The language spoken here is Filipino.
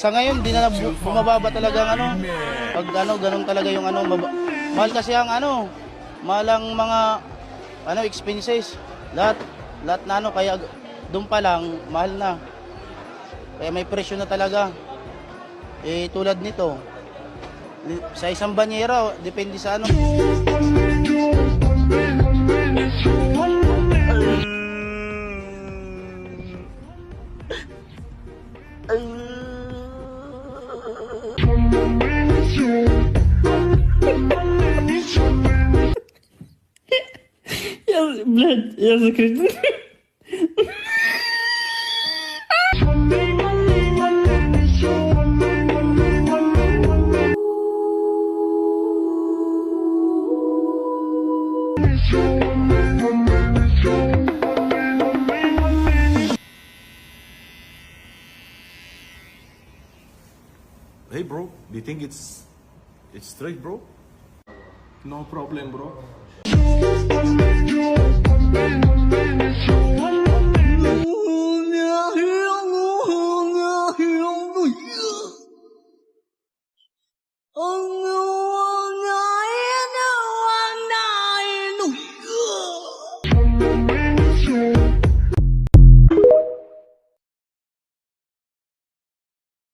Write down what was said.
sa ngayon, di na bumababa talaga ang ano. Pag ano, ganun talaga yung ano. Mahal kasi ang ano, mahal ang mga ano, expenses. Lahat na ano, kaya doon pa lang, mahal na. Kaya may presyo na talaga. Eh, tulad nito, sa isang banyera, depende sa ano. Блядь, я закрыт. Hey bro, do you think it's straight, bro? No problem, bro.